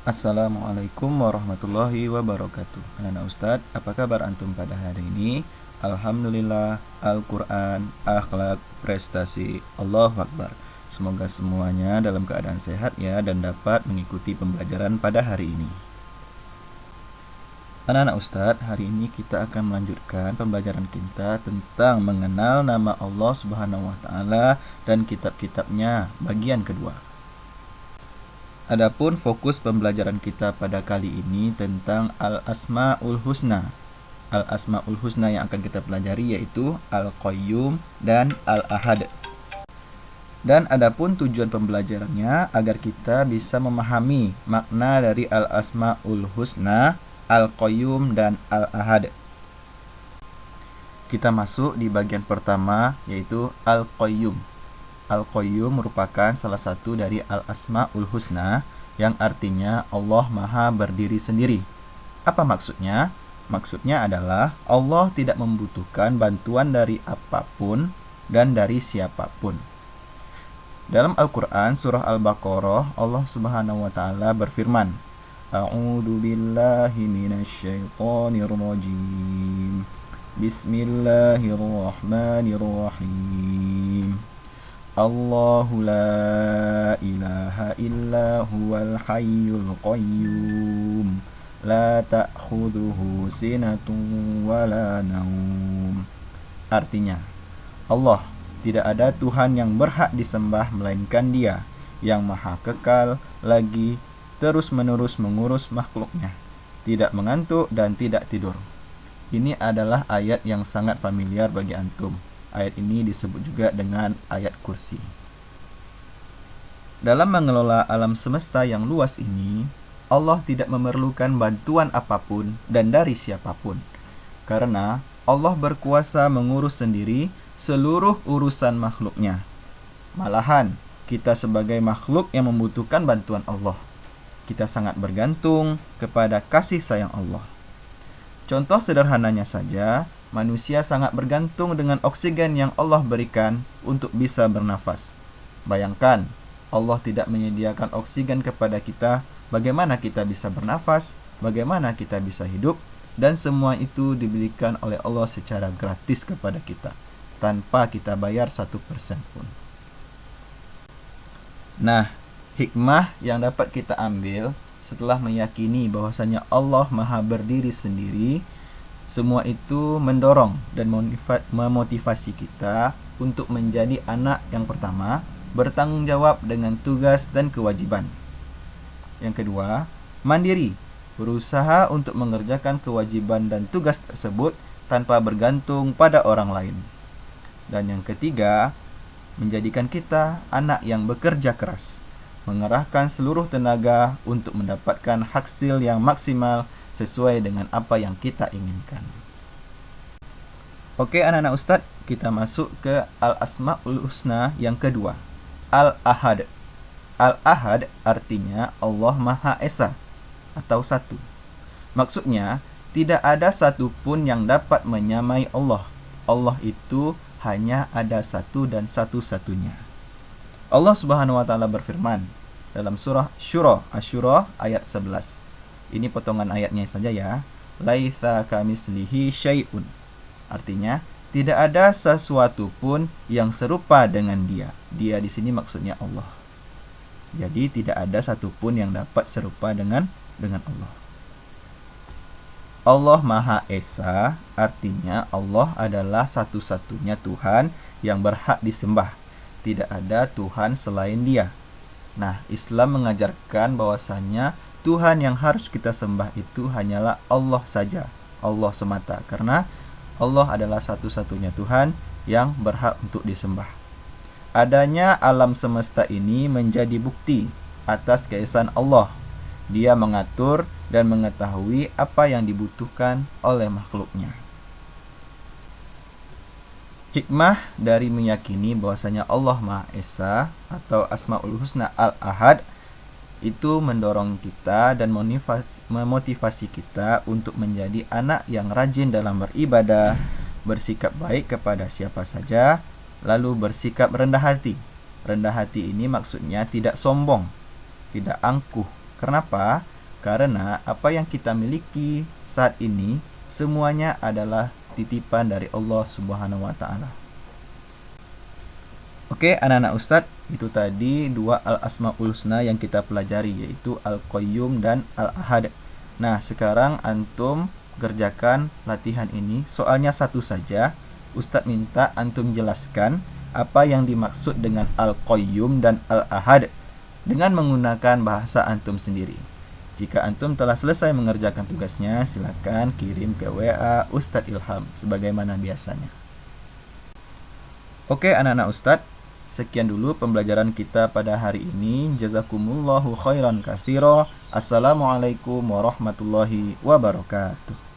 Assalamualaikum warahmatullahi wabarakatuh. Anak Ustadz, apa kabar antum pada hari ini? Alhamdulillah, Al-Quran, akhlak, prestasi, Allahu Akbar. Semoga semuanya dalam keadaan sehat ya dan dapat mengikuti pembelajaran pada hari ini. Anak-anak Ustadz, hari ini kita akan melanjutkan pembelajaran kita tentang mengenal nama Allah Subhanahu wa Ta'ala dan kitab-kitabnya, bagian kedua. Adapun fokus pembelajaran kita pada kali ini tentang Al-Asma'ul Husna. Al-Asma'ul Husna yang akan kita pelajari yaitu Al-Qayyum dan Al-Ahad. Dan adapun tujuan pembelajarannya agar kita bisa memahami makna dari Al-Asma'ul Husna, Al-Qayyum dan Al-Ahad. Kita masuk di bagian pertama yaitu Al-Qayyum. Al-Qayyum merupakan salah satu dari Al-Asma'ul Husna yang artinya Allah Maha berdiri sendiri. Apa maksudnya? Maksudnya adalah Allah tidak membutuhkan bantuan dari apapun dan dari siapapun. Dalam Al-Quran surah Al-Baqarah Allah Subhanahu wa Ta'ala berfirman, A'udzu billahi minasyaitonir rajim. Bismillahirrahmanirrahim. Allahu la ilaha illa huwal hayyul qayyum la ta'khudhuhu sinatun wala naum. Artinya, Allah, tidak ada Tuhan yang berhak disembah melainkan Dia yang maha kekal lagi terus-menerus mengurus makhluknya, tidak mengantuk dan tidak tidur. Ini adalah ayat yang sangat familiar bagi antum. Ayat ini disebut juga dengan ayat kursi. Dalam mengelola alam semesta yang luas ini, Allah tidak memerlukan bantuan apapun dan dari siapapun. Karena Allah berkuasa mengurus sendiri seluruh urusan makhluknya. Malahan, kita sebagai makhluk yang membutuhkan bantuan Allah. Kita sangat bergantung kepada kasih sayang Allah. Contoh sederhananya saja, manusia sangat bergantung dengan oksigen yang Allah berikan untuk bisa bernafas. Bayangkan, Allah tidak menyediakan oksigen kepada kita, bagaimana kita bisa bernafas, bagaimana kita bisa hidup, dan semua itu diberikan oleh Allah secara gratis kepada kita, tanpa kita bayar 1% pun. Nah, hikmah yang dapat kita ambil setelah meyakini bahwasanya Allah Maha berdiri sendiri, semua itu mendorong dan memotivasi kita untuk menjadi anak yang pertama, bertanggung jawab dengan tugas dan kewajiban. Yang kedua, mandiri, berusaha untuk mengerjakan kewajiban dan tugas tersebut tanpa bergantung pada orang lain. Dan yang ketiga, menjadikan kita anak yang bekerja keras, mengerahkan seluruh tenaga untuk mendapatkan hasil yang maksimal sesuai dengan apa yang kita inginkan. Oke anak-anak Ustadz, kita masuk ke Al-Asma'ul Husna yang kedua, Al-Ahad. Al-Ahad artinya Allah Maha Esa atau satu. Maksudnya, tidak ada satupun yang dapat menyamai Allah. Allah itu hanya ada satu dan satu-satunya. Allah Subhanahu wa Ta'ala berfirman dalam surah Syura, Asy-Syura ayat 11. Ini potongan ayatnya saja ya. Laitsa kamislihi syai'un. Artinya, tidak ada sesuatu pun yang serupa dengan Dia. Dia di sini maksudnya Allah. Jadi tidak ada satupun yang dapat serupa dengan Allah. Allah Maha Esa artinya Allah adalah satu-satunya Tuhan yang berhak disembah. Tidak ada Tuhan selain Dia. Nah, Islam mengajarkan bahwasannya Tuhan yang harus kita sembah itu hanyalah Allah saja, Allah semata. Karena Allah adalah satu-satunya Tuhan yang berhak untuk disembah. Adanya alam semesta ini menjadi bukti atas keesaan Allah. Dia mengatur dan mengetahui apa yang dibutuhkan oleh makhluknya. Hikmah dari meyakini bahwasanya Allah Maha Esa atau Asmaul Husna Al-Ahad itu mendorong kita dan memotivasi kita untuk menjadi anak yang rajin dalam beribadah, bersikap baik kepada siapa saja, lalu bersikap rendah hati. Rendah hati ini maksudnya tidak sombong, tidak angkuh. Kenapa? Karena apa yang kita miliki saat ini semuanya adalah titipan dari Allah Subhanahu wa taala. Oke, anak-anak Ustadz, itu tadi dua al-asmaul husna yang kita pelajari, yaitu al-qayyum dan al-ahad. Nah, sekarang antum kerjakan latihan ini. Soalnya satu saja. Ustadz minta antum jelaskan apa yang dimaksud dengan al-qayyum dan al-ahad dengan menggunakan bahasa antum sendiri. Jika antum telah selesai mengerjakan tugasnya, silakan kirim ke WA Ustadz Ilham sebagaimana biasanya. Oke, anak-anak Ustadz, sekian dulu pembelajaran kita pada hari ini. Jazakumullahu khairan katsira. Assalamualaikum warahmatullahi wabarakatuh.